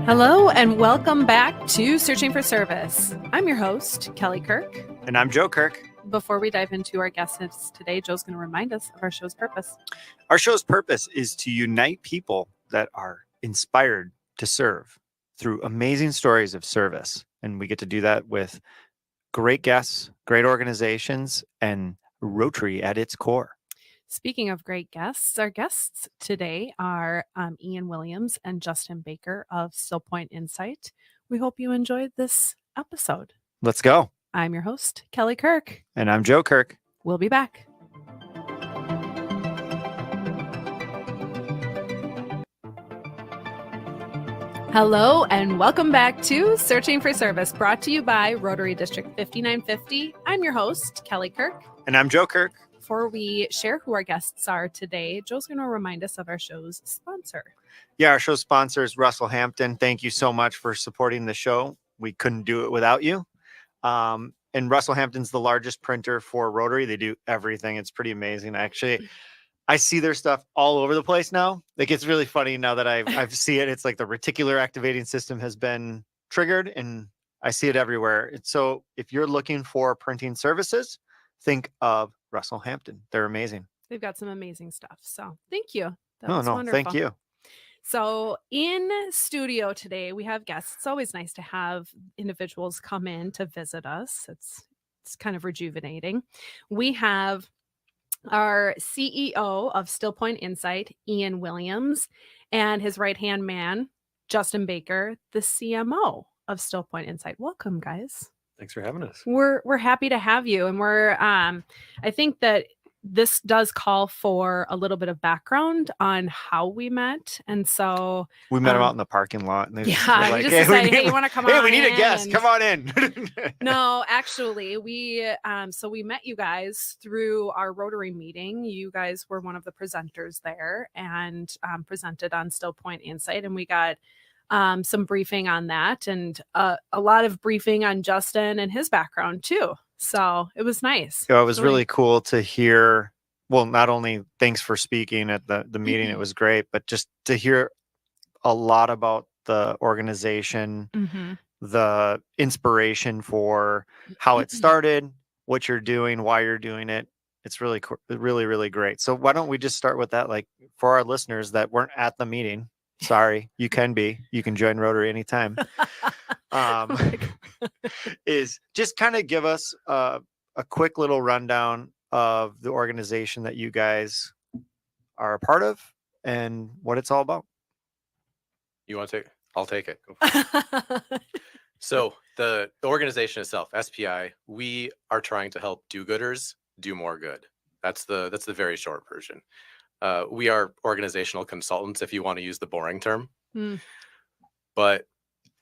Hello and welcome back to Searching for Service. I'm your host, Kelly Kirk. And I'm Joe Kirk. Before we dive into our guests today, Joe's going to remind us of our show's purpose. Our show's purpose is to unite people that are inspired to serve through amazing stories of service. And we get to do that with great guests, great organizations, and Rotary at its core. Speaking of great guests, our guests today are Ian Wiliams and Justin Baker of Still Point Insight. We hope you enjoyed this episode. Let's go. I'm your host, Kelly Kirk. And I'm Joe Kirk. We'll be back. Hello and welcome back to Searching for Service, brought to you by Rotary District 5950. I'm your host, Kelly Kirk. And I'm Joe Kirk. Before we share who our guests are today, Joe's going to remind us of our show's sponsor. Yeah, our show's sponsor is Russell Hampton. Thank you so much for supporting the show. We couldn't do it without you. And Russell Hampton's the largest printer for Rotary. They do everything. It's pretty amazing. Actually, I see their stuff all over the place now. Like, it's really funny now that I see it. It's like the reticular activating system has been triggered and I see it everywhere. So if you're looking for printing services, think of Russell Hampton. They're amazing. They've got some amazing stuff. So thank you. That was wonderful. Thank you. So in studio today, we have guests. It's always nice to have individuals come in to visit us. It's kind of rejuvenating. We have our CEO of Still Point Insight, Ian Wiliams, and his right-hand man, Justin Baker, the CMO of Still Point Insight. Welcome, guys. Thanks for having us. We're happy to have you. And I think that this does call for a little bit of background on how we met. And so we met them out in the parking lot. And you want to come on? Hey, we need a guest. Come on in. No, actually, we met you guys through our Rotary meeting. You guys were one of the presenters there and presented on Still Point Insight. And we got some briefing on that and a lot of briefing on Justin and his background too. So it was nice. Yeah, it was really cool to hear. Well, not only thanks for speaking at the meeting, Mm-hmm. It was great, but just to hear a lot about the organization, Mm-hmm. the inspiration for how it started, what you're doing, why you're doing it. It's really, really, really great. So why don't we just start with that? Like, for our listeners that weren't at the meeting, sorry, you can join Rotary anytime. Is just kind of give us a quick little rundown of the organization that you guys are a part of and what it's all about. You want to take it? I'll take it. So the organization itself, SPI, we are trying to help do-gooders do more good. That's the very short version. We are organizational consultants, if you want to use the boring term. But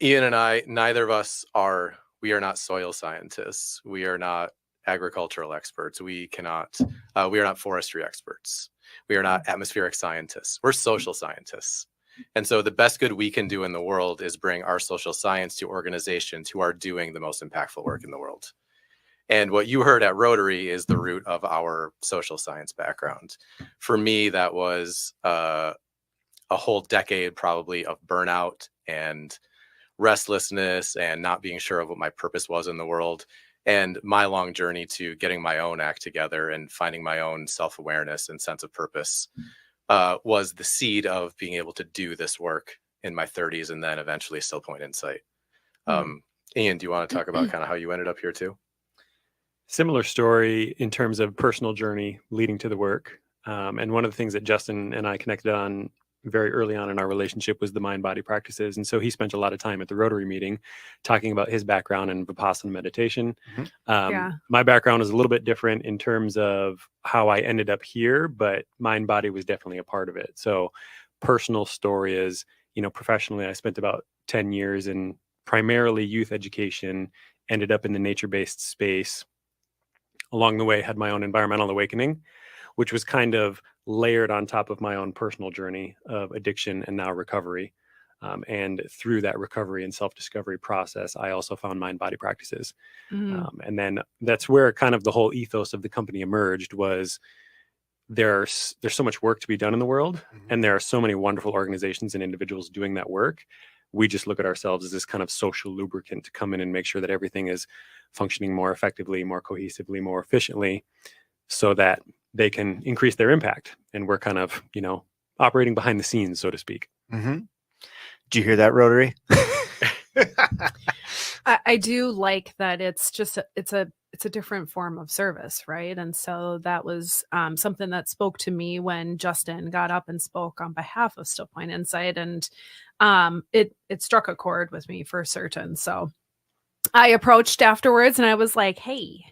Ian and I, neither of us we are not soil scientists. We are not agricultural experts. We are not forestry experts. We are not atmospheric scientists. We're social scientists. And so the best good we can do in the world is bring our social science to organizations who are doing the most impactful work in the world. And what you heard at Rotary is the root of our social science background. For me, that was a whole decade probably of burnout and restlessness and not being sure of what my purpose was in the world. And my long journey to getting my own act together and finding my own self-awareness and sense of purpose was the seed of being able to do this work in my 30s and then eventually Still Point Insight. Ian, do you want to talk about kind of how you ended up here too? Similar story in terms of personal journey leading to the work. And one of the things that Justin and I connected on very early on in our relationship was the mind-body practices. And so he spent a lot of time at the Rotary meeting talking about his background in Vipassana meditation. My background is a little bit different in terms of how I ended up here, but mind-body was definitely a part of it. So personal story is, professionally, I spent about 10 years in primarily youth education, ended up in the nature-based space. Along the way, had my own environmental awakening, which was kind of layered on top of my own personal journey of addiction and now recovery. And through that recovery and self-discovery process, I also found mind-body practices. And then that's where kind of the whole ethos of the company emerged was there's so much work to be done in the world. And there are so many wonderful organizations and individuals doing that work We just look at ourselves as this kind of social lubricant to come in and make sure that everything is functioning more effectively, more cohesively, more efficiently, so that they can increase their impact. And we're kind of, operating behind the scenes, so to speak. Mm-hmm. Did you hear that, Rotary? I do like that it's just it's a different form of service, right? And so that was something that spoke to me when Justin got up and spoke on behalf of Still Point Insight, and it struck a chord with me for certain. So I approached afterwards and I was like, "Hey,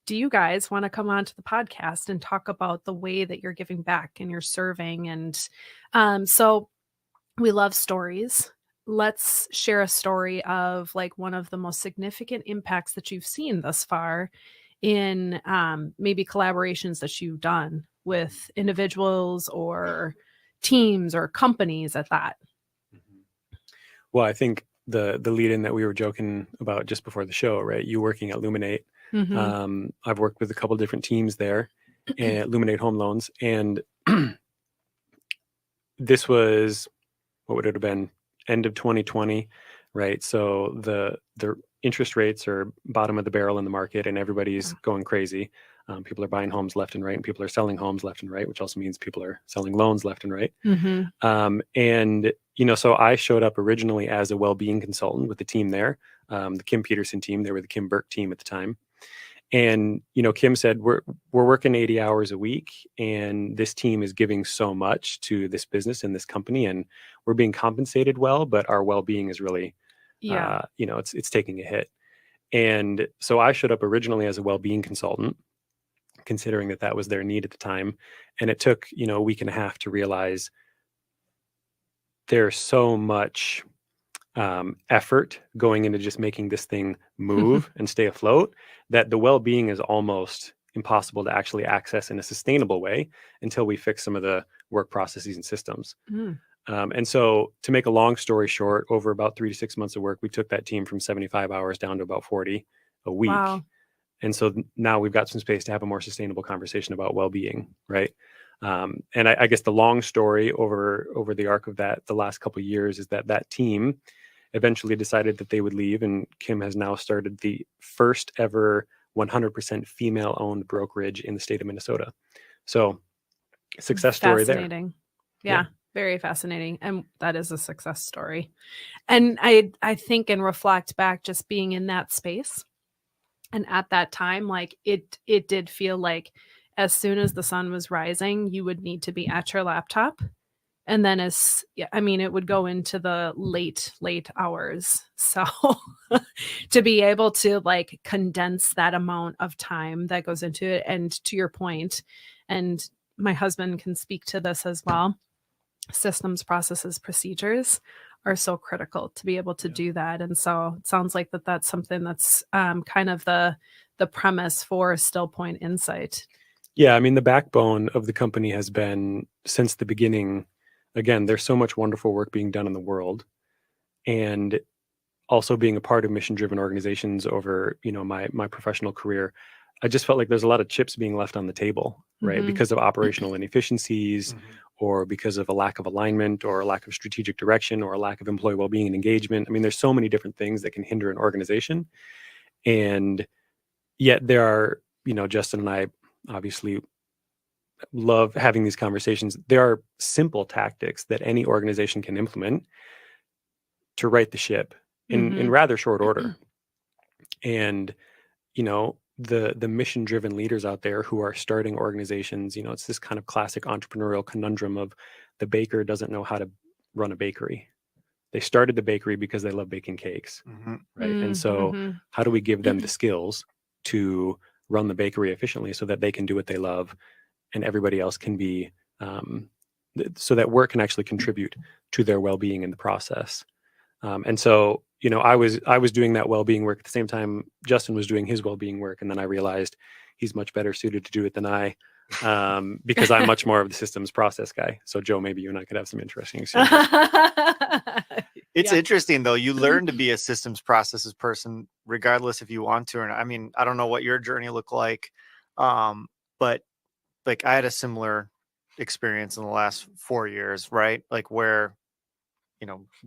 do you guys want to come on to the podcast and talk about the way that you're giving back and you're serving?" And so we love stories. Let's share a story of like one of the most significant impacts that you've seen thus far in maybe collaborations that you've done with individuals or teams or companies at that. Well, I think the lead in that we were joking about just before the show, right? You working at Luminate. Mhm. I've worked with a couple different teams there at Luminate Home Loans, and this was, what would it have been, end of 2020, right? So the interest rates are bottom of the barrel in the market, and everybody's going crazy. People are buying homes left and right, and people are selling homes left and right, which also means people are selling loans left and right. Mhm. And so I showed up originally as a well-being consultant with the team there, the Kim Peterson team. They were the Kim Burke team at the time. And Kim said, we're working 80 hours a week, and this team is giving so much to this business and this company, and we're being compensated well, but our well-being is really Yeah. it's taking a hit. And so I showed up originally as a well-being consultant, considering that was their need at the time. And it took a week and a half to realize there's so much effort going into just making this thing move and stay afloat, that the well-being is almost impossible to actually access in a sustainable way until we fix some of the work processes and systems. Mm. And so, to make a long story short, over about 3 to 6 months of work, we took that team from 75 hours down to about 40 a week. Wow. And so now we've got some space to have a more sustainable conversation about well-being, right? And I guess the long story over the arc of the last couple of years is that team eventually decided that they would leave, and Kim has now started the first ever 100% female-owned brokerage in the state of Minnesota. So, success story there. Fascinating. Yeah, very fascinating. And that is a success story. And I think and reflect back just being in that space. And at that time, like it did feel like as soon as the sun was rising, you would need to be at your laptop. And then it would go into the late hours. So to be able to like condense that amount of time that goes into it. And to your point, and my husband can speak to this as well, systems, processes, procedures are so critical to be able to do that. And so it sounds like that's something that's kind of the premise for Still Point Insight. Yeah, I mean, the backbone of the company has been, since the beginning, again, there's so much wonderful work being done in the world, and also being a part of mission-driven organizations over, my professional career, I just felt like there's a lot of chips being left on the table, right? Mhm. Because of operational inefficiencies, or because of a lack of alignment, or a lack of strategic direction, or a lack of employee well-being and engagement. I mean, there's so many different things that can hinder an organization. And yet there are, Justin and I obviously love having these conversations. There are simple tactics that any organization can implement to right the ship in rather short order. And, the mission-driven leaders out there who are starting organizations, it's this kind of classic entrepreneurial conundrum of the baker doesn't know how to run a bakery. They started the bakery because they love baking cakes, right? And so how do we give them the skills to run the bakery efficiently so that they can do what they love, and everybody else can be, so that work can actually contribute to their well-being in the process. And so, I was doing that well-being work at the same time Justin was doing his well-being work, and then I realized he's much better suited to do it than I, because I'm much more of the systems process guy. So, Joe, maybe you and I could have some interesting exchanges. It's interesting though. You learn to be a systems processes person, regardless if you want to or not. I mean, I don't know what your journey looked like, but like I had a similar experience in the last 4 years, right? Like where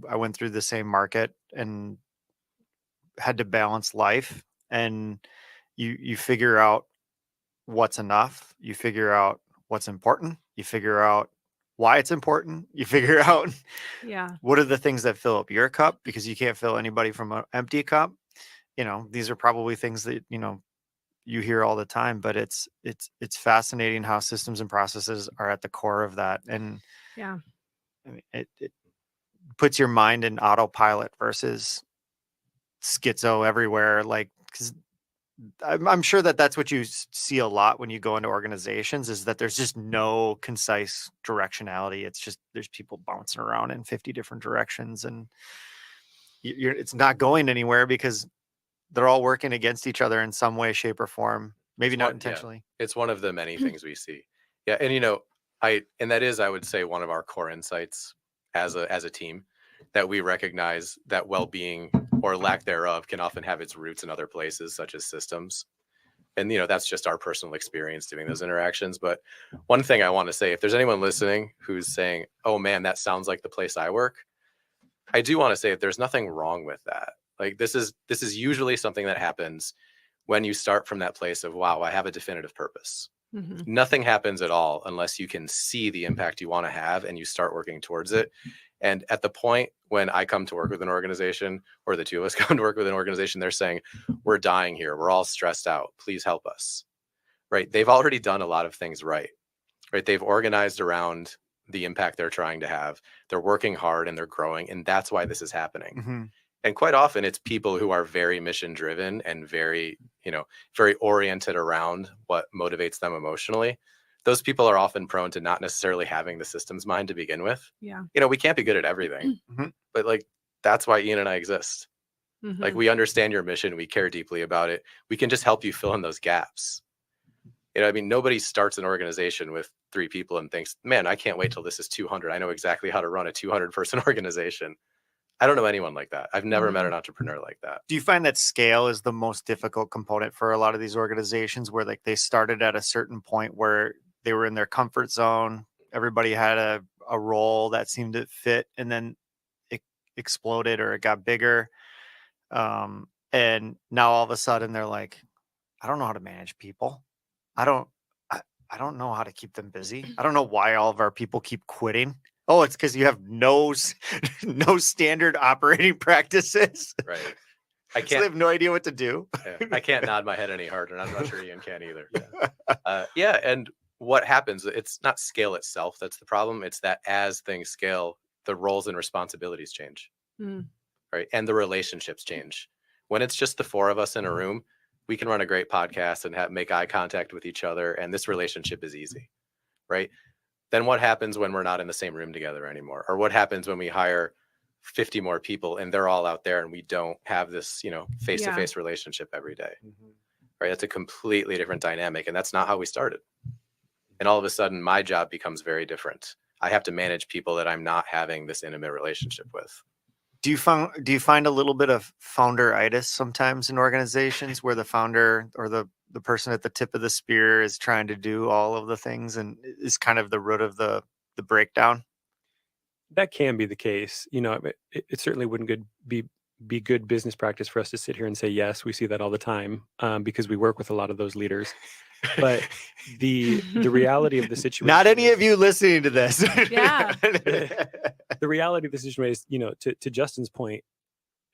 I went through the same market and had to balance life, and you figure out what's enough, you figure out what's important, you figure out why it's important, you figure out Yeah. what are the things that fill up your cup, because you can't fill anybody from an empty cup. These are probably things that you hear all the time, but it's fascinating how systems and processes are at the core of that. And Yeah. I mean, it puts your mind in autopilot versus schizo everywhere. Like, because I'm sure that that's what you see a lot when you go into organizations, is that there's just no concise directionality. It's just, there's people bouncing around in 50 different directions, and it's not going anywhere because they're all working against each other in some way, shape, or form. Maybe not intentionally. It's one of the many things we see. Yeah. And that is, I would say, one of our core insights as a team, that we recognize that well-being or lack thereof can often have its roots in other places, such as systems. And that's just our personal experience doing those interactions. But one thing I want to say, if there's anyone listening who's saying, oh man, that sounds like the place I work, I do want to say that there's nothing wrong with that. Like, this is usually something that happens when you start from that place of, wow, I have a definitive purpose. Mhm. Nothing happens at all unless you can see the impact you want to have and you start working towards it. And at the point when I come to work with an organization, or the two of us come to work with an organization, they're saying, we're dying here, we're all stressed out, please help us. Right? They've already done a lot of things right? They've organized around the impact they're trying to have. They're working hard and they're growing. And that's why this is happening. Mm-hmm. And quite often it's people who are very mission driven and very oriented around what motivates them emotionally. Those people are often prone to not necessarily having the systems mind to begin with. Yeah. We can't be good at everything, but like, that's why Ian and I exist. Mhm. Like, we understand your mission. We care deeply about it. We can just help you fill in those gaps. Nobody starts an organization with 3 people and thinks, man, I can't wait till this is 200. I know exactly how to run a 200-person organization. I don't know anyone like that. I've never met an entrepreneur like that. Do you find that scale is the most difficult component for a lot of these organizations, where like they started at a certain point where they were in their comfort zone, everybody had a role that seemed to fit, and then it exploded or it got bigger, and now all of a sudden they're like, I don't know how to manage people. I don't know how to keep them busy. I don't know why all of our people keep quitting. Oh, it's because you have no standard operating practices. Right. I So can't. they have no idea what to do. I can't nod my head any harder, and I'm not sure Ian can either. And what happens? It's not scale itself that's the problem. It's that as things scale, the roles and responsibilities change, right? And the relationships change. When it's just the 4 of us in a room, we can run a great podcast and make eye contact with each other, and this relationship is easy, right? Then what happens when we're not in the same room together anymore? Or what happens when we hire 50 more people and they're all out there and we don't have this, face-to-face relationship every day, right? That's a completely different dynamic. And that's not how we started. And all of a sudden, my job becomes very different. I have to manage people that I'm not having this intimate relationship with. Do you find a little bit of founderitis sometimes in organizations, where the founder or the person at the tip of the spear is trying to do all of the things and is kind of the root of the breakdown? That can be the case. It certainly wouldn't be good business practice for us to sit here and say, yes, we see that all the time, because we work with a lot of those leaders. But the reality of the situation, not any of you listening to this. Yeah. The reality of the situation is, to Justin's point,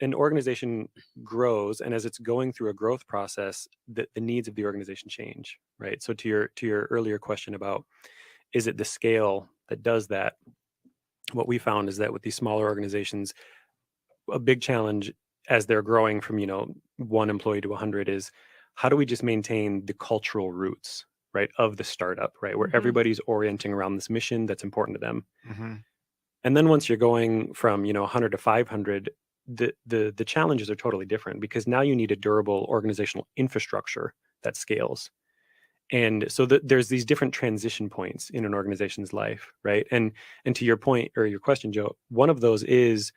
an organization grows, and as it's going through a growth process, the needs of the organization change, right? So to your earlier question about, is it the scale that does that? What we found is that with these smaller organizations, a big challenge as they're growing from 1 employee to 100 is, how do we just maintain the cultural roots, right, of the startup, right, where everybody's orienting around this mission that's important to them. And then once you're going from 100 to 500, the challenges are totally different, because now you need a durable organizational infrastructure that scales. And so there's these different transition points in an organization's life, right? And to your point, or your question, Joe, one of those is,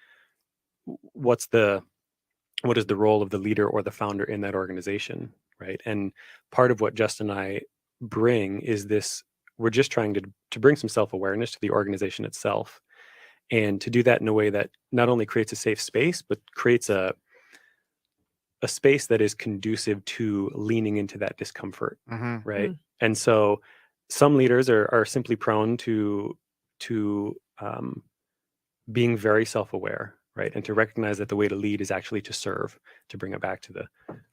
what is the role of the leader or the founder in that organization, right? And part of what Justin and I bring is this: we're just trying to bring some self-awareness to the organization itself. and to do that in a way that not only creates a safe space, but creates a space that is conducive to leaning into that discomfort, Mm-hmm. right? And so some leaders are simply prone to being very self-aware, right? And to recognize that the way to lead is actually to serve, to bring it back to the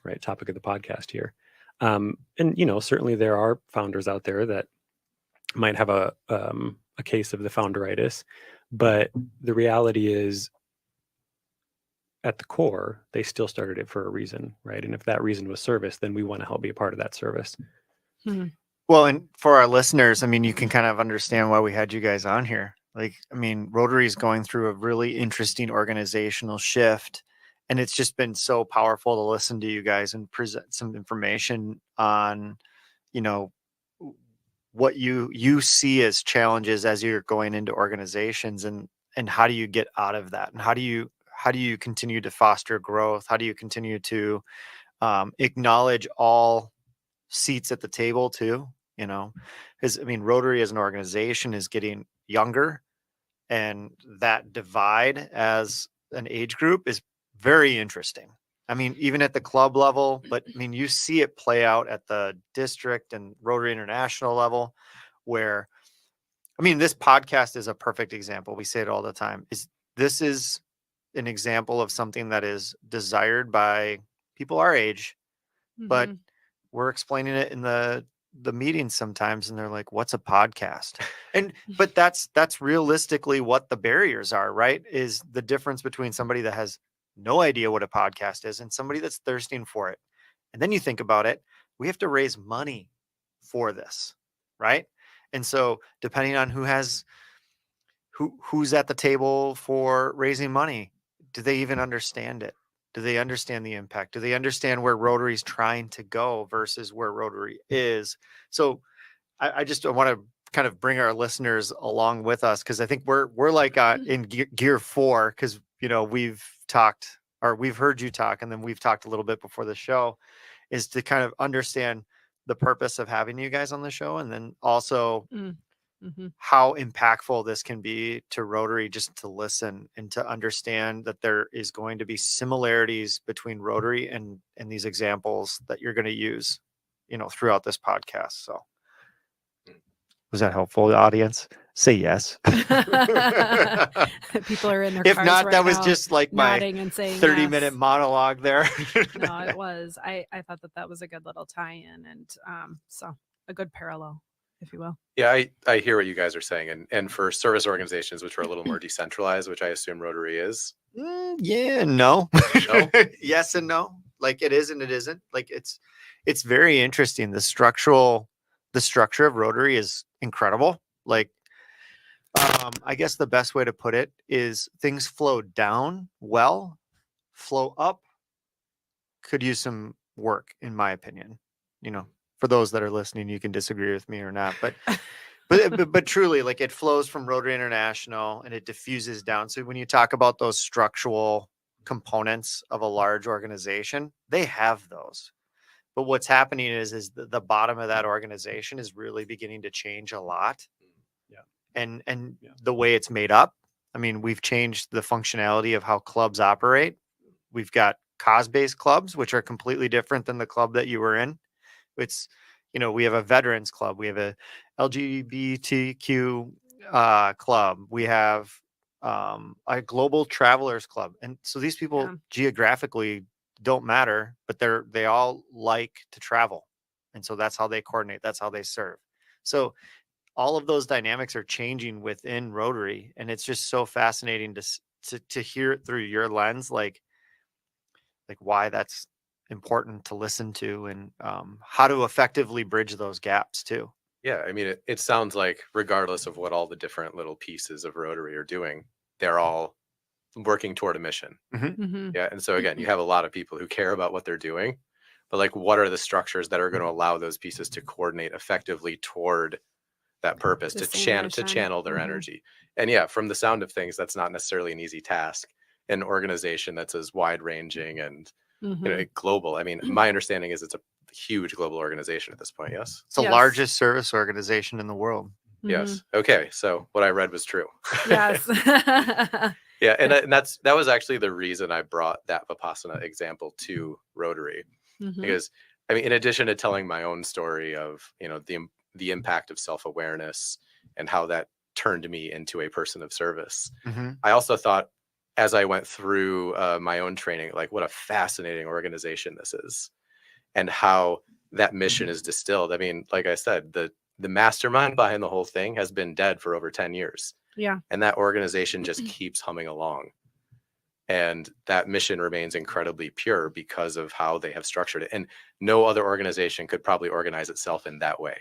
right topic of the podcast here. And, you know, certainly there are founders out there that might have a case of the founderitis, but the reality is at the core, they still started it for a reason, right? And if that reason was service, then we want to help be a part of that service. Well, and for our listeners, I mean, you can kind of understand why we had you guys on here. Like, I mean, Rotary is going through a really interesting organizational shift, and it's just been so powerful to listen to you guys and present some information on, you know, what you see as challenges as you're going into organizations, and how do you get out of that, and how do you continue to foster growth? How do you continue to acknowledge all seats at the table too? You know, because I mean, Rotary as an organization is getting younger, and that divide as an age group is very interesting. I mean, even at the club level, but I mean, you see it play out at the district and Rotary International level, where, I mean, this podcast is a perfect example. We say it all the time. This is an example of something that is desired by people our age, but we're explaining it in the meetings sometimes, and they're like, what's a podcast? And but that's realistically what the barriers are, right? Is the difference between somebody that has no idea what a podcast is and somebody that's thirsting for it. And then you think about it, we have to raise money for this, right? And so depending on who's at the table for raising money, do they even understand it? Do they understand the impact? Do they understand where Rotary is trying to go versus where Rotary is? So I just want to kind of bring our listeners along with us, because I think we're like in gear 4, because, you know, we've heard you talk, and then we've talked a little bit before the show, is to kind of understand the purpose of having you guys on the show, and then also how impactful this can be to Rotary, just to listen and to understand that there is going to be similarities between Rotary and these examples that you're going to use, you know, throughout this podcast. So was that helpful, audience? Say yes. People are in their If cars not, right that was now, just like my nodding and saying 30-minute yes. monologue there. No, it was. I thought that was a good little tie-in, and so a good parallel, if you will. Yeah, I hear what you guys are saying, and for service organizations which are a little more decentralized, which I assume Rotary is. Yeah, no. No? Yes and no. Like, it is and it isn't. Like, it's very interesting. The structure of Rotary is incredible. Like, I guess the best way to put it is things flow down well, flow up could use some work, in my opinion. You know, for those that are listening, you can disagree with me or not, but truly, like, it flows from Rotary International and it diffuses down. So when you talk about those structural components of a large organization, they have those. But what's happening is the bottom of that organization is really beginning to change a lot. Yeah. And the way it's made up. I mean, we've changed the functionality of how clubs operate. We've got cause-based clubs, which are completely different than the club that you were in. It's, you know, we have a veterans club, we have a LGBTQ club, we have a global travelers club. And so these people geographically don't matter, but they all like to travel. And so that's how they coordinate. That's how they serve. So all of those dynamics are changing within Rotary. And it's just so fascinating to hear it through your lens, like why that's important to listen to, and how to effectively bridge those gaps too. Yeah, I mean, it sounds like regardless of what all the different little pieces of Rotary are doing, they're all working toward a mission. Yeah, and so again, you have a lot of people who care about what they're doing, but like, what are the structures that are going to allow those pieces to coordinate effectively toward that purpose, to channel their energy? And yeah, from the sound of things, that's not necessarily an easy task. An organization that's as wide ranging and you know, global. I mean, my understanding is it's a huge global organization at this point. Yes, it's the largest service organization in the world. Yes. Okay. So what I read was true. Yes. Yeah, and that was actually the reason I brought that Vipassana example to Rotary, Mhm. because I mean, in addition to telling my own story of, you know, the impact of self-awareness and how that turned me into a person of service, I also thought, as I went through my own training, like what a fascinating organization this is, and how that mission is distilled. I mean, like I said, the mastermind behind the whole thing has been dead for over 10 years. Yeah. And that organization just keeps humming along. And that mission remains incredibly pure because of how they have structured it. And no other organization could probably organize itself in that way.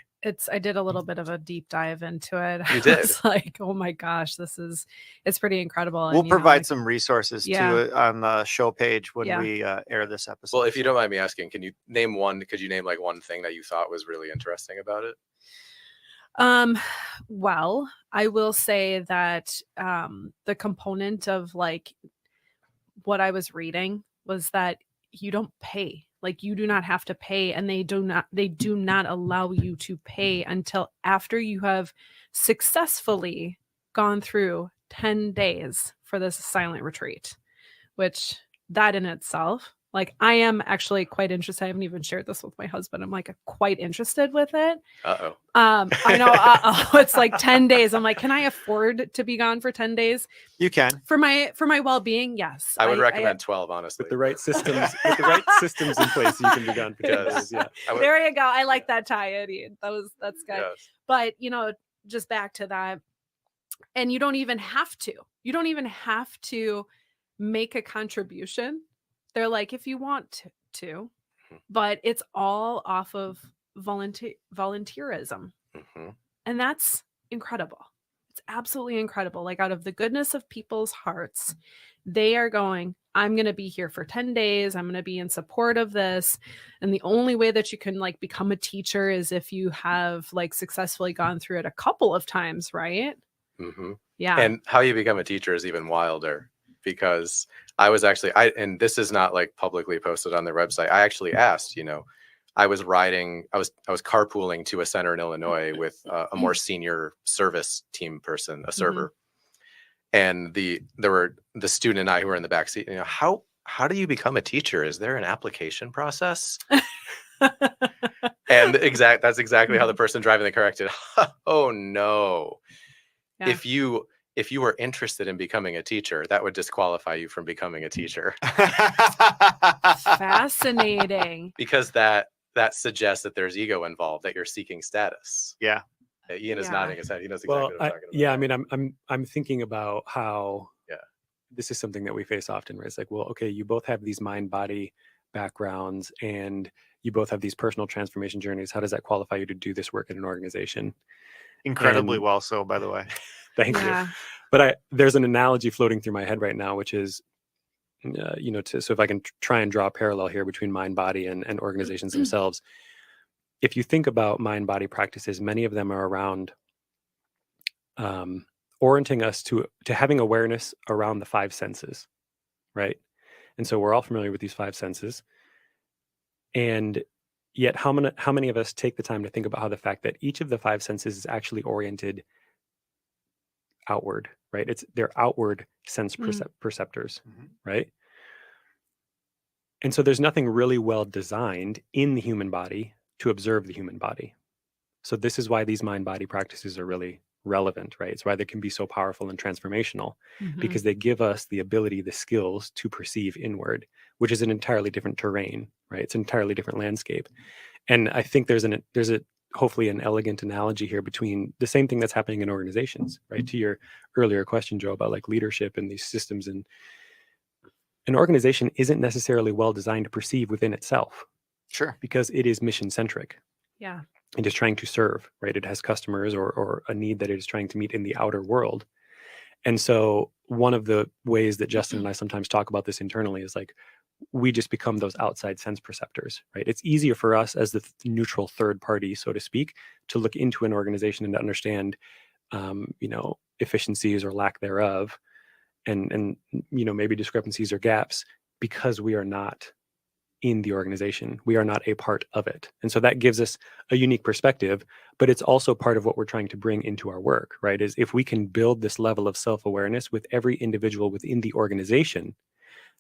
I did a little bit of a deep dive into it. You I did? was like, oh my gosh, it's pretty incredible. We'll And, you know, provide like, some resources Yeah. too on the show page when Yeah. we air this episode. Well, if you don't mind me asking, could you name like one thing that you thought was really interesting about it? Well, I will say that the component of like what I was reading was that you don't pay. Like you do not have to pay, and they do not allow you to pay until after you have successfully gone through 10 days for this silent retreat, which that in itself, like I am actually quite interested. I haven't even shared this with my husband. I'm like quite interested with it. Uh-oh. I know it's like 10 days. I'm like, can I afford to be gone for 10 days? You can. For my well-being, yes. I would recommend 12, honestly. With the right systems, in place, you can be gone for 10 days. Yeah. There you go. I like that tie, Eddie. That's good. Yes. But just back to that. And you don't even have to make a contribution. They're like, if you want to, but it's all off of volunteerism. And that's incredible. It's absolutely incredible. Like out of the goodness of people's hearts, they are going, I'm going to be here for 10 days. I'm going to be in support of this. And the only way that you can like become a teacher is if you have like successfully gone through it a couple of times, right? Yeah. And how you become a teacher is even wilder, because I was actually, and this is not like publicly posted on their website. I actually asked, I was carpooling to a center in Illinois with a more senior service team person, a server. And there were the student and I who were in the back seat, how do you become a teacher? Is there an application process? And that's exactly how the person driving the car acted. Oh no. Yeah. If you were interested in becoming a teacher, that would disqualify you from becoming a teacher. Fascinating. Because that suggests that there's ego involved, that you're seeking status. Yeah. Ian is nodding his head. He knows exactly what I'm talking about. Yeah, I mean, I'm thinking about how Yeah. This is something that we face often, where it's like, well, okay, you both have these mind-body backgrounds and you both have these personal transformation journeys. How does that qualify you to do this work in an organization? Incredibly well so, by the way. Thank you. But there's an analogy floating through my head right now, which is, so if I can try and draw a parallel here between mind, body, and organizations themselves. If you think about mind, body practices, many of them are around orienting us to having awareness around the five senses, right? And so we're all familiar with these five senses. And yet how many of us take the time to think about how the fact that each of the five senses is actually oriented outward, right? They're outward sense perceptors, right? And so there's nothing really well designed in the human body to observe the human body. So this is why these mind-body practices are really relevant, right? It's why they can be so powerful and transformational, because they give us the ability, the skills to perceive inward, which is an entirely different terrain, right? It's an entirely different landscape. And I think there's hopefully an elegant analogy here between the same thing that's happening in organizations, right? To your earlier question, Joe, about like leadership and these systems, and an organization isn't necessarily well designed to perceive within itself. Sure. Because it is mission centric. Yeah. It is trying to serve, right? It has customers or a need that it is trying to meet in the outer world. And so one of the ways that Justin and I sometimes talk about this internally is like, we just become those outside sense perceptors, right? It's easier for us as the neutral third party, so to speak, to look into an organization and to understand, efficiencies or lack thereof, and maybe discrepancies or gaps, because we are not in the organization. We are not a part of it. And so that gives us a unique perspective, but it's also part of what we're trying to bring into our work, right? Is if we can build this level of self-awareness with every individual within the organization,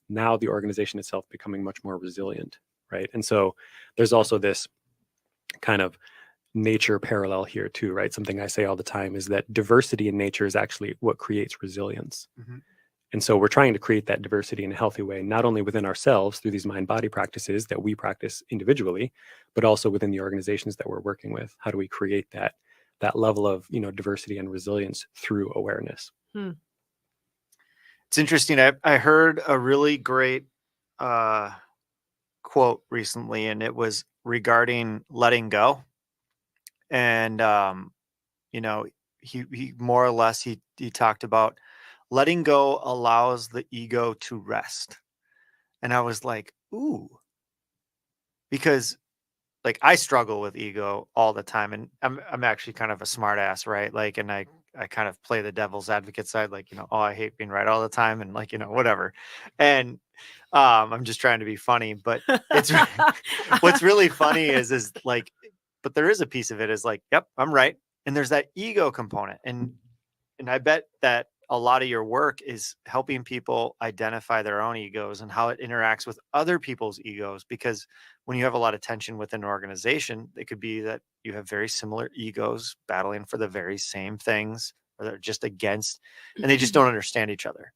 now the organization itself becoming much more resilient, right? And so there's also this kind of nature parallel here too, right? Something I say all the time is that diversity in nature is actually what creates resilience. Mhm. And so we're trying to create that diversity in a healthy way, not only within ourselves through these mind-body practices that we practice individually, but also within the organizations that we're working with. How do we create that level of, diversity and resilience through awareness? It's interesting. I heard a really great quote recently, and it was regarding letting go. And he more or less he talked about letting go allows the ego to rest. And I was like, ooh, because like I struggle with ego all the time, and I'm actually kind of a smart ass, right? Like, and I kind of play the devil's advocate side, like, oh, I hate being right all the time, and like, whatever. And I'm just trying to be funny, but it's what's really funny is like, but there is a piece of it is like, yep, I'm right, and there's that ego component, and I bet that a lot of your work is helping people identify their own egos and how it interacts with other people's egos. Because when you have a lot of tension within an organization, it could be that you have very similar egos battling for the very same things, or they're just against, and they just don't understand each other.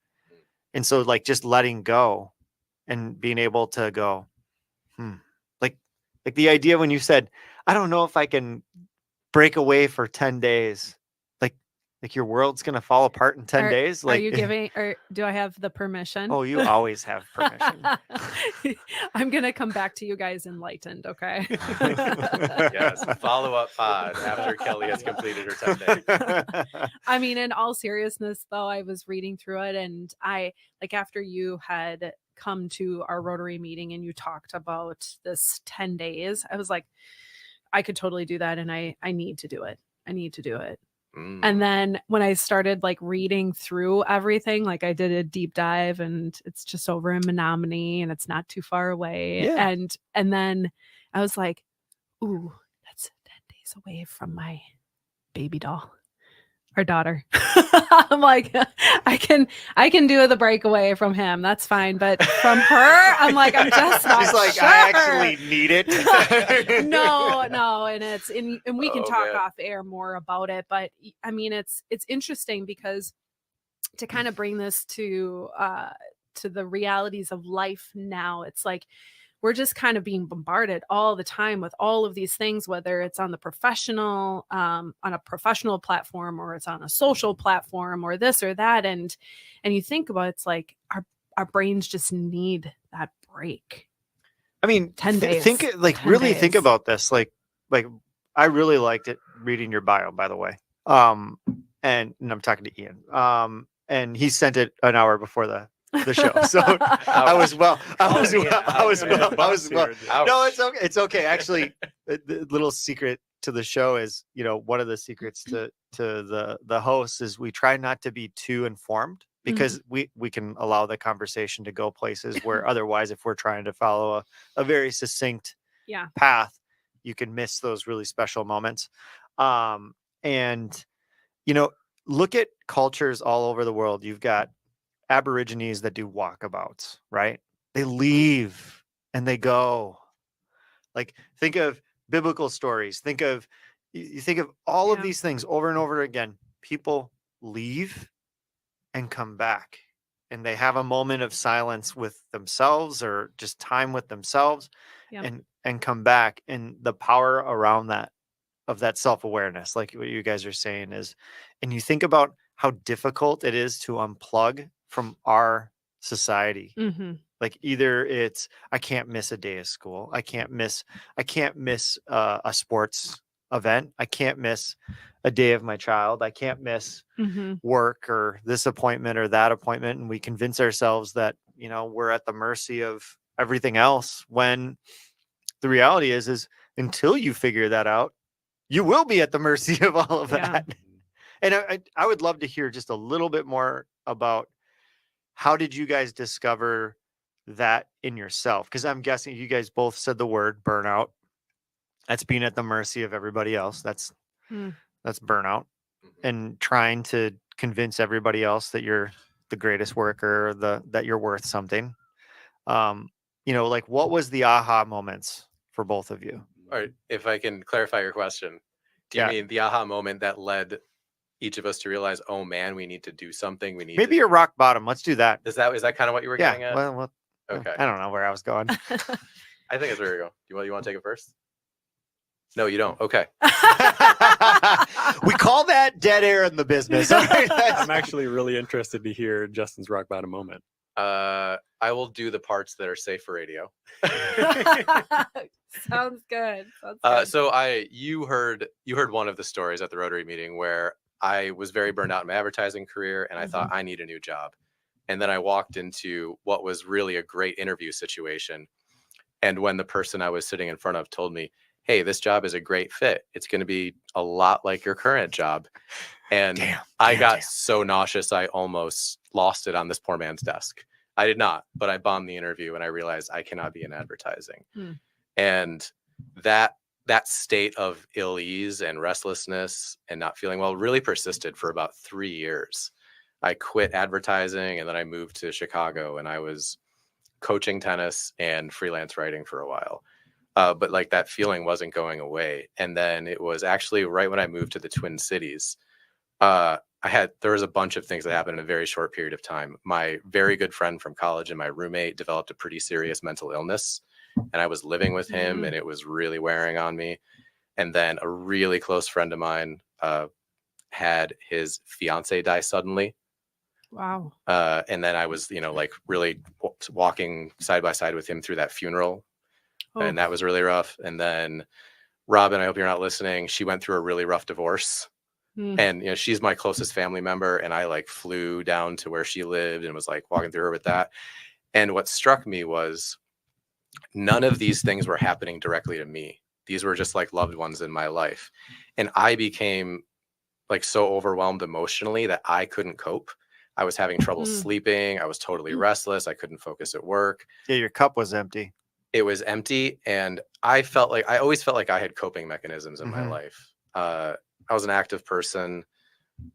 And so like just letting go and being able to go, like the idea when you said, I don't know if I can break away for 10 days. Like your world's going to fall apart in 10 days. Like, are you giving, or do I have the permission? Oh, you always have permission. I'm going to come back to you guys enlightened. Okay. Yes. Follow-up pod after Kelly has completed her 10 days. I mean, in all seriousness though, I was reading through it, and I like, after you had come to our Rotary meeting and you talked about this 10 days, I was like, I could totally do that. And I need to do it. I need to do it. And then when I started like reading through everything, like I did a deep dive, and it's just over in Menominee and it's not too far away. Yeah. And then I was like, ooh, that's 10 days away from my baby doll, our daughter. I'm like, I can do the breakaway from him. That's fine. But from her, I'm like, I'm just not She's like, sure. I actually need it. No. And we can talk man. off air more about it. But I mean, it's interesting because to kind of bring this to the realities of life now, it's like, we're just kind of being bombarded all the time with all of these things, whether it's on a professional platform, or it's on a social platform, or this or that. And you think about it, it's like our brains just need that break. I mean, 10 days. Think 10 really days. think about this. Like I really liked it reading your bio, by the way. And I'm talking to Ian. And he sent it an hour before the show. So I was well. No, it's okay. It's okay. Actually, the little secret to the show is, one of the secrets to the hosts is we try not to be too informed, because we can allow the conversation to go places where otherwise, if we're trying to follow a very succinct path, you can miss those really special moments. And look at cultures all over the world. You've got Aborigines that do walkabouts, right? They leave and they go. Like, think of biblical stories. You think of all of these things over and over again. People leave and come back, and they have a moment of silence with themselves, or just time with themselves, and come back. And the power around that, of that self-awareness, like what you guys are saying, is, and you think about how difficult it is to unplug from our society. Like, either it's, I can't miss a day of school, I can't miss a sports event, I can't miss a day of my child, I can't miss work, or this appointment or that appointment, and we convince ourselves that we're at the mercy of everything else, when the reality is until you figure that out, you will be at the mercy of all of that. And I would love to hear just a little bit more about, how did you guys discover that in yourself? Because I'm guessing you guys both said the word burnout. That's being at the mercy of everybody else. That's burnout, and trying to convince everybody else that you're the greatest worker, that you're worth something. Like, what was the aha moments for both of you? All right, if I can clarify your question, do you Yeah. mean the aha moment that led each of us to realize, oh man, we need to do something? We need Maybe to... your rock bottom. Let's do that. Is that kind of what you were getting Yeah. at? Well, Okay. I don't know where I was going. I think it's where you go. You want to take it first? No, you don't. Okay. We call that dead air in the business. I'm actually really interested to hear Justin's rock bottom moment. I will do the parts that are safe for radio. Sounds good. Sounds good. So you heard one of the stories at the Rotary meeting where I was very burned out in my advertising career, and I thought I need a new job. And then I walked into what was really a great interview situation. And when the person I was sitting in front of told me, hey, this job is a great fit, it's going to be a lot like your current job. And I got so nauseous, I almost lost it on this poor man's desk. I did not, but I bombed the interview and I realized I cannot be in advertising. And that state of ill ease and restlessness and not feeling well really persisted for about 3 years. I quit advertising and then I moved to Chicago, and I was coaching tennis and freelance writing for a while. But like that feeling wasn't going away. And then it was actually right when I moved to the Twin Cities, there was a bunch of things that happened in a very short period of time. My very good friend from college and my roommate developed a pretty serious mental illness, and I was living with him, and it was really wearing on me. And then a really close friend of mine had his fiance die suddenly. Wow. And then I was, really walking side by side with him through that funeral. And that was really rough. And then Robin, I hope you're not listening, she went through a really rough divorce. And, she's my closest family member. And I flew down to where she lived and was walking through her with that. And what struck me was none of these things were happening directly to me. These were just loved ones in my life. And I became so overwhelmed emotionally that I couldn't cope. I was having trouble sleeping. I was totally restless. I couldn't focus at work. Yeah, your cup was empty. It was empty. And I always felt like I had coping mechanisms in my life. I was an active person.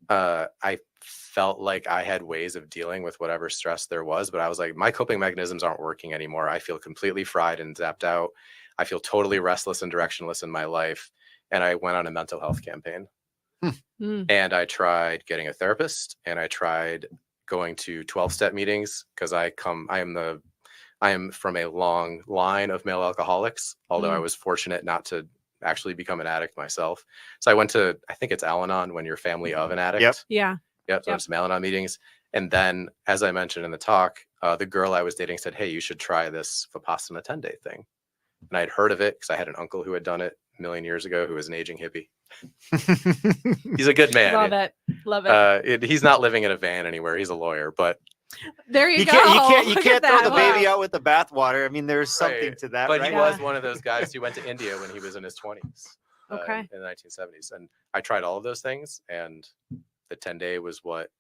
I felt like I had ways of dealing with whatever stress there was, but I was like, my coping mechanisms aren't working anymore. I feel completely fried and zapped out. I feel totally restless and directionless in my life. And I went on a mental health campaign. And I tried getting a therapist, and I tried going to 12-step meetings because I am from a long line of male alcoholics, although I was fortunate not to actually become an addict myself. So I went to, I think it's Al-Anon when you're family of an addict. Yep. Yeah. Yep. So some Al-Anon meetings. And then, as I mentioned in the talk, the girl I was dating said, hey, you should try this Vipassana 10-day thing. And I'd heard of it because I had an uncle who had done it a million years ago, who was an aging hippie. He's a good man. Love it. He's not living in a van anywhere. He's a lawyer, but there you go. You can't throw the baby out with the bathwater. I mean, there's something to that. But right? he was one of those guys who went to India when he was in his 20s. Okay. In the 1970s. And I tried all of those things, and the 10-day was what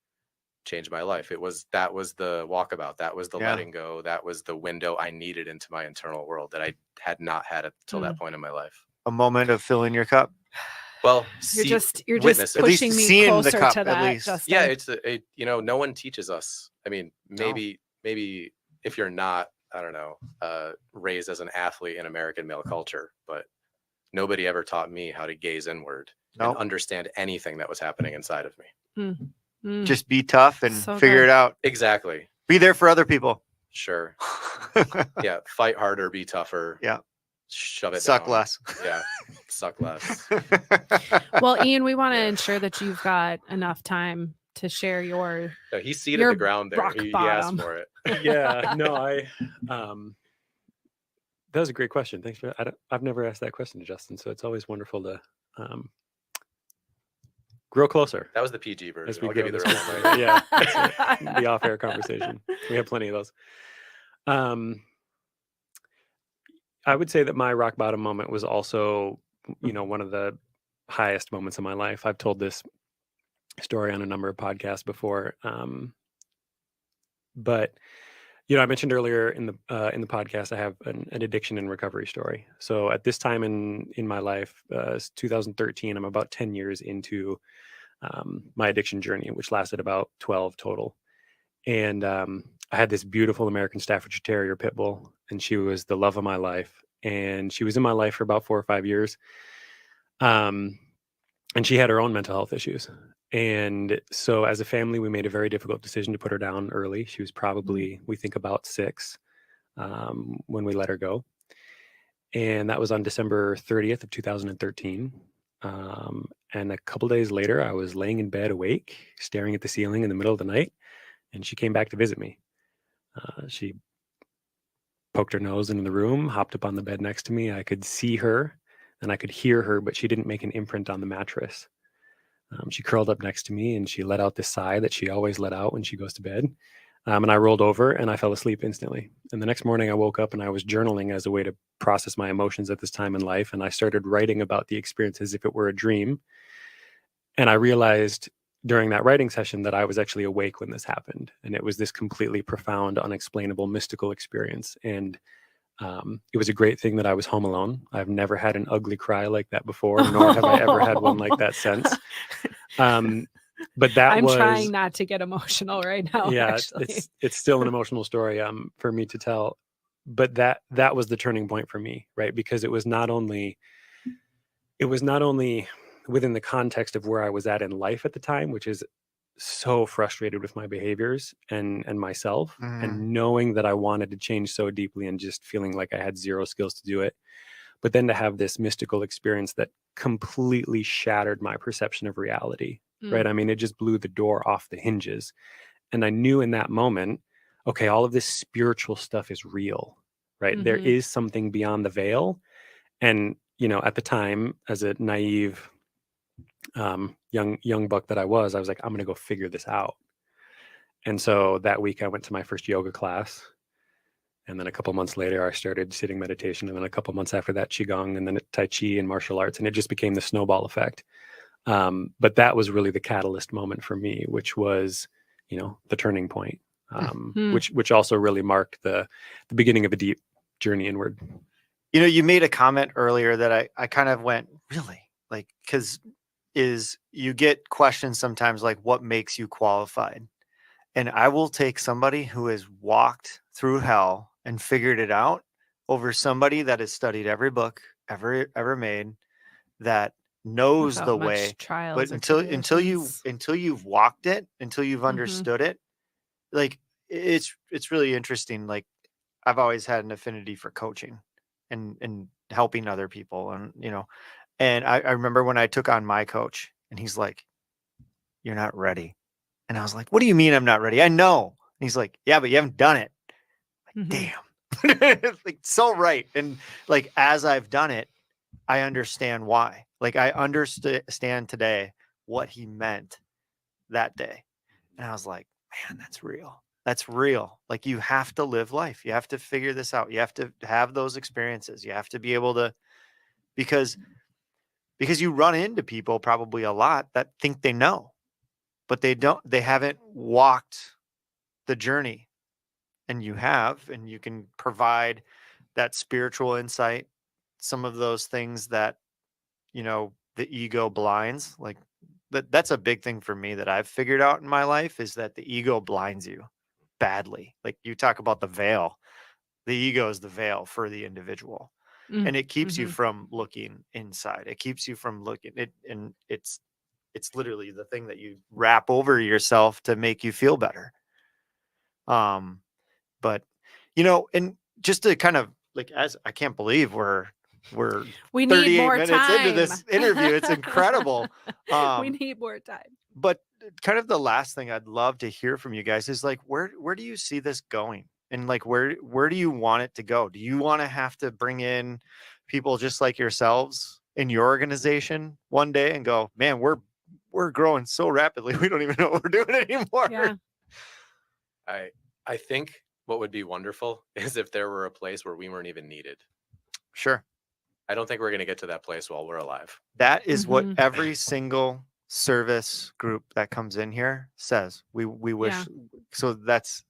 changed my life. That was the walkabout. That was the letting go. That was the window I needed into my internal world that I had not had until that point in my life. A moment of filling your cup. Well, you're just witness it. pushing me seeing closer the cup, to at that. least. Justin. Yeah, it's no one teaches us. I mean, maybe if you're not, I don't know, raised as an athlete in American male culture, but nobody ever taught me how to gaze inward and understand anything that was happening inside of me. Just be tough and figure it out. Exactly. Be there for other people. Sure. Yeah. Fight harder, be tougher. Yeah. Shove it Suck down. less. Yeah. Suck less. Well, Ian, we want to ensure that you've got enough time to share your. No, he seated the ground there. rock He asked bottom. for it. Yeah, no, that was a great question. Thanks for that. I've never asked that question to Justin, so it's always wonderful to grow closer. That was the PG version. As we I'll go give you the this real way. one. Yeah, that's it. The off-air conversation. We have plenty of those. I would say that my rock bottom moment was also, one of the highest moments of my life. I've told this story on a number of podcasts before, but I mentioned earlier in the podcast, I have an addiction and recovery story. So at this time in my life, it's 2013, I'm about 10 years into my addiction journey, which lasted about 12 total. And I had this beautiful American Staffordshire Terrier pit bull, and she was the love of my life. And she was in my life for about 4 or 5 years. And she had her own mental health issues. And so as a family, we made a very difficult decision to put her down early. She was probably, we think, about 6 when we let her go. And that was on December 30th of 2013. And a couple days later, I was laying in bed awake, staring at the ceiling in the middle of the night, and she came back to visit me. She poked her nose into the room, hopped up on the bed next to me. I could see her and I could hear her, but she didn't make an imprint on the mattress. She curled up next to me and she let out this sigh that she always let out when she goes to bed. And I rolled over and I fell asleep instantly. And the next morning I woke up and I was journaling as a way to process my emotions at this time in life. And I started writing about the experience as if it were a dream. And I realized during that writing session that I was actually awake when this happened. And it was this completely profound, unexplainable, mystical experience. And it was a great thing that I was home alone. I've never had an ugly cry like that before, nor have I ever had one like that since. But that I'm was trying not to get emotional right now. yeah, Actually, it's still an emotional story for me to tell. But that was the turning point for me, right? Because it was not only within the context of where I was at in life at the time, which is so frustrated with my behaviors and myself, Mhm. and knowing that I wanted to change so deeply and just feeling like I had zero skills to do it. But then to have this mystical experience that completely shattered my perception of reality, right? I mean, it just blew the door off the hinges. And I knew in that moment, okay, all of this spiritual stuff is real, right? There Mhm. is something beyond the veil. And, at the time, as a naive young buck that I was like, I'm going to go figure this out. And so that week I went to my first yoga class. And then a couple months later, I started sitting meditation. And then a couple months after that, Qigong, and then Tai Chi and martial arts. And it just became the snowball effect. But that was really the catalyst moment for me, which was, the turning point, Hmm. which also really marked the beginning of a deep journey inward. You made a comment earlier that I kind of went, really? Like, because you get questions sometimes like, what makes you qualified? And I will take somebody who has walked through hell and figured it out over somebody that has studied every book ever made, that knows Without the much way. trials But or until tribulations. you've walked it, until you've Mhm. understood it, like it's really interesting. Like, I've always had an affinity for coaching and helping other people, and I remember when I took on my coach and he's like, "You're not ready." And I was like, "What do you mean I'm not ready? I know." And he's like, "Yeah, but you haven't done it." Mhm. Damn. Like, so right. And like, as I've done it, I understand why. Like, I understand today what he meant that day. And I was like, man, that's real. That's real. Like, you have to live life. You have to figure this out. You have to have those experiences. You have to be able to, because you run into people probably a lot that think they know, but they haven't walked the journey. And you have, and you can provide that spiritual insight, some of those things that, the ego blinds. Like, that's a big thing for me that I've figured out in my life, is that the ego blinds you badly. Like, you talk about the veil, the ego is the veil for the individual, and it keeps you Mhm. from looking inside. It keeps you from looking it, and it's literally the thing that you wrap over yourself to make you feel better. But and just to kind of, like, as I can't believe we're We need 38 more minutes into time. this interview. It's incredible. We need more time. But kind of the last thing I'd love to hear from you guys is, like, where do you see this going? And like, where do you want it to go? Do you want to have to bring in people just like yourselves in your organization one day and go, man, we're growing so rapidly, we don't even know what we're doing anymore? Yeah. I think what would be wonderful is if there were a place where we weren't even needed. Sure. I don't think we're going to get to that place while we're alive. That is what Mhm. every single service group that comes in here says. We wish. Yeah. So that's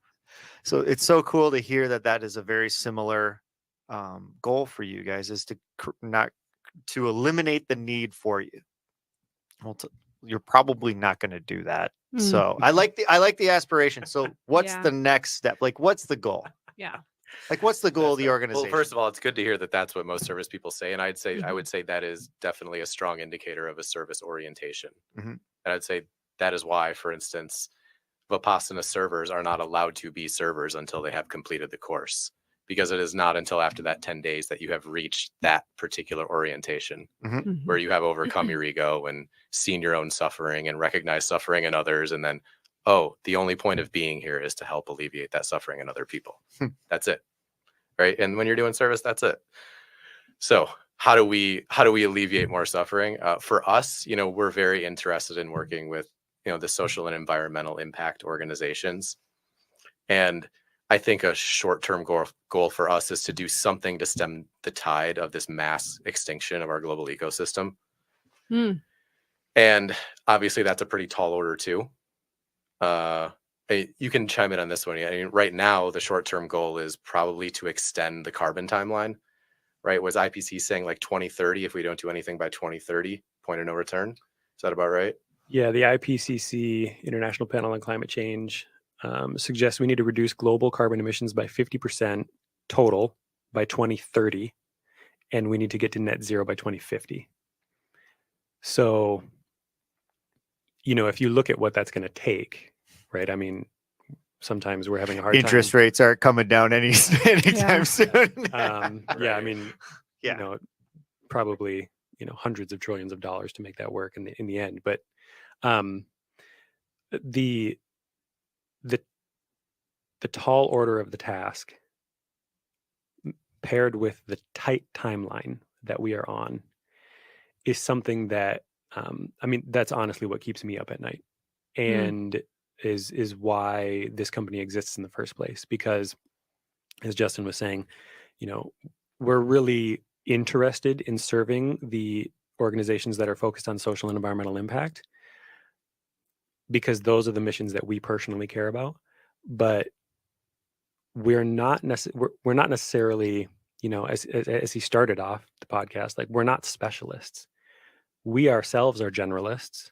So it's so cool to hear that that is a very similar goal for you guys, is to not to eliminate the need for you. Well, you're probably not going to do that. So I like the aspiration. So what's the next step? Like, what's the goal? Yeah. Like, what's the goal of the organization? Well, first of all, it's good to hear that that's what most service people say. And I would say that is definitely a strong indicator of a service orientation. And I'd say that is why, for instance, Vipassana servers are not allowed to be servers until they have completed the course, because it is not until after that 10 days that you have reached that particular orientation where you have overcome your ego and seen your own suffering and recognized suffering in others. And then, oh, the only point of being here is to help alleviate that suffering in other people. That's it. Right. And when you're doing service, that's it. So how do we alleviate more suffering? For us, we're very interested in working with, the social and environmental impact organizations. And I think a short-term goal for us is to do something to stem the tide of this mass extinction of our global ecosystem. And obviously that's a pretty tall order too. You can chime in on this one. I mean, right now, the short-term goal is probably to extend the carbon timeline, right? Was IPC saying like 2030, if we don't do anything by 2030, point of no return? Is that about right? Yeah, the IPCC, International Panel on Climate Change, suggests we need to reduce global carbon emissions by 50% total by 2030, and we need to get to net zero by 2050. So, if you look at what that's going to take, right? I mean, sometimes we're having a hard Interest rates aren't coming down anytime soon. I mean, probably, hundreds of trillions of dollars to make that work in the end. But the tall order of the task paired with the tight timeline that we are on is something that that's honestly what keeps me up at night, and is why this company exists in the first place. Because, as Justin was saying, we're really interested in serving the organizations that are focused on social and environmental impact, because those are the missions that we personally care about. But we're not necessarily, as he started off the podcast, like, we're not specialists. We ourselves are generalists,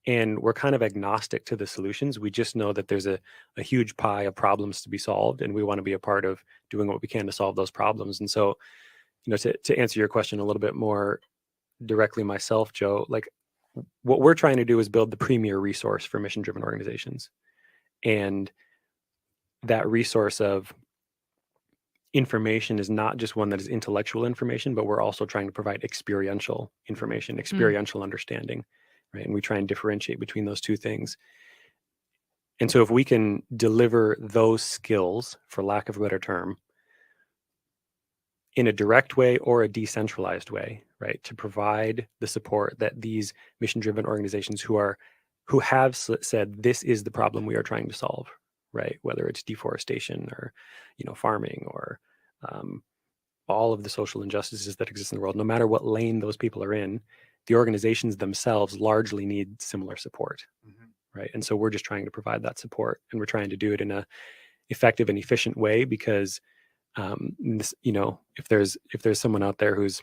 and we're kind of agnostic to the solutions. We just know that there's a huge pie of problems to be solved, and we want to be a part of doing what we can to solve those problems. And so, to answer your question a little bit more directly myself, Joe, like, what we're trying to do is build the premier resource for mission-driven organizations. And that resource of information is not just one that is intellectual information, but we're also trying to provide experiential information, experiential understanding, right? And we try and differentiate between those two things. And so if we can deliver those skills, for lack of a better term, in a direct way or a decentralized way, right, to provide the support that these mission-driven organizations who have said this is the problem we are trying to solve, right, whether it's deforestation or farming or all of the social injustices that exist in the world, no matter what lane those people are in, the organizations themselves largely need similar support, right? And so we're just trying to provide that support, and we're trying to do it in a effective and efficient way, because if there's someone out there who's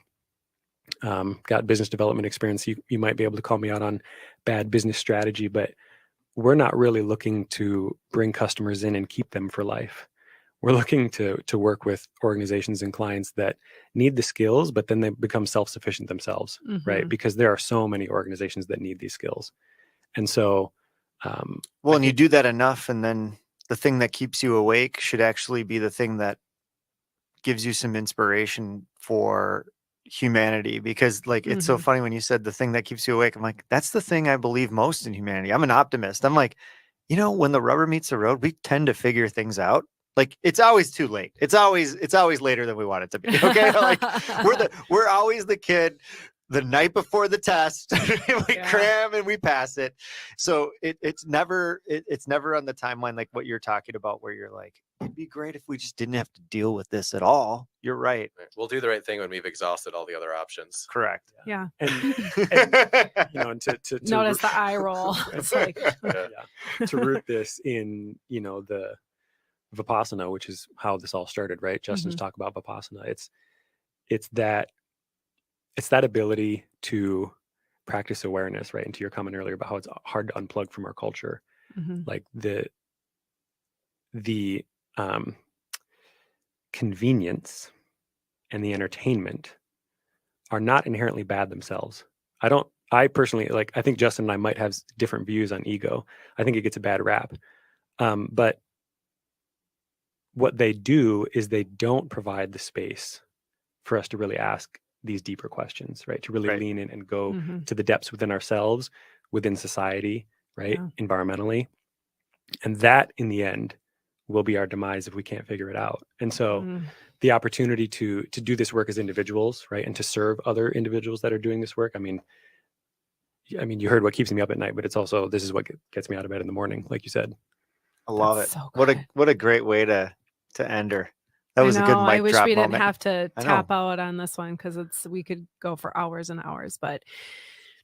got business development experience, you might be able to call me out on bad business strategy, but we're not really looking to bring customers in and keep them for life. We're looking to work with organizations and clients that need the skills, but then they become self-sufficient themselves, right? Because there are so many organizations that need these skills. And so, and you do that enough, and then the thing that keeps you awake should actually be the thing that gives you some inspiration for humanity. Because, like, it's so funny when you said the thing that keeps you awake. I'm like, that's the thing I believe most in humanity. I'm an optimist. I'm like, when the rubber meets the road, we tend to figure things out. Like, it's always too late. It's always later than we want it to be. Okay. Like, we're always the kid the night before the test. We cram and we pass it. So it's never on the timeline like what you're talking about, where you're like, it'd be great if we just didn't have to deal with this at all. You're right. We'll do the right thing when we've exhausted all the other options. Correct. Yeah. And to notice the eye roll. It's like, to root this in, the Vipassana, which is how this all started, right? Justin's Mhm. talk about Vipassana. It's that ability to practice awareness, right? And to your comment earlier about how it's hard to unplug from our culture. Mhm. Like the convenience and the entertainment are not inherently bad themselves. I personally, like, I think Justin and I might have different views on ego. I think it gets a bad rap. But what they do is they don't provide the space for us to really ask these deeper questions, right? To really Right. lean in and go Mhm. to the depths within ourselves, within society, right? Yeah. Environmentally. And that in the end will be our demise if we can't figure it out. And so Mm. the opportunity to do this work as individuals, right? And to serve other individuals that are doing this work. I mean, you heard what keeps me up at night, but it's also, this is what gets me out of bed in the morning, like you said. I love That's it. so What a good. what a great way to end her. That I was a good know. I mic wish drop we didn't moment. have to I tap know. out on this one because we could go for hours and hours. But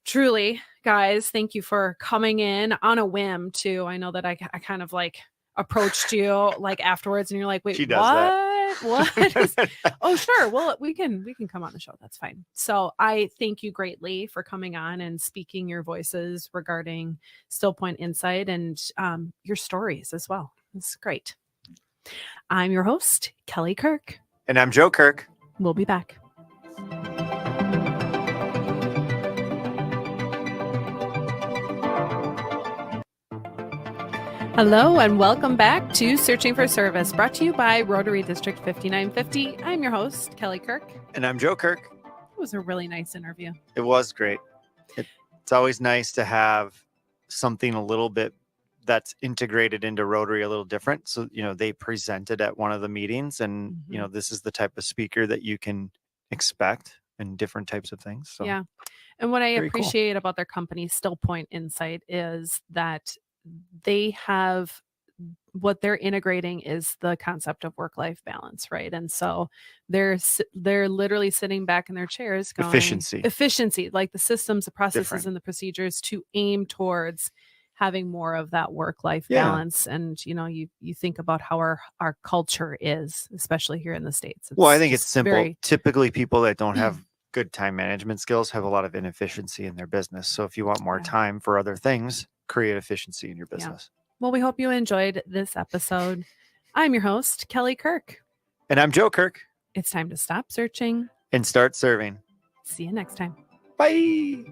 truly, guys, thank you for coming in on a whim too. I know that I kind of like approached you like afterwards, and you're like, "Wait, She does that. what is?" Oh, sure. Well, we can come on the show. That's fine. So I thank you greatly for coming on and speaking your voices regarding Still Point Insight and your stories as well. It's great. I'm your host, Kelly Kirk. And I'm Joe Kirk. We'll be back. Hello and welcome back to Searching for Service, brought to you by Rotary District 5950. I'm your host, Kelly Kirk. And I'm Joe Kirk. It was a really nice interview. It was great. It's always nice to have something a little bit that's integrated into Rotary a little different. So, they presented at one of the meetings, and, this is the type of speaker that you can expect and different types of things. So, Yeah. And what I very cool. appreciate about their company, Still Point Insight, is that they have what they're integrating is the concept of work-life balance, right? And so they're literally sitting back in their chairs going efficiency, like the systems, the processes, Different. and the procedures to aim towards having more of that work-life Yeah. balance. And you think about how our culture is, especially here in the States. Well, I think it's just simple. Typically, people that don't have good time management skills have a lot of inefficiency in their business. So if you want more Yeah. time for other things, create efficiency in your business. Well, we hope you enjoyed this episode. I'm your host, Kelly Kirk. And I'm Joe Kirk. It's time to stop searching And start serving. See you next time. Bye.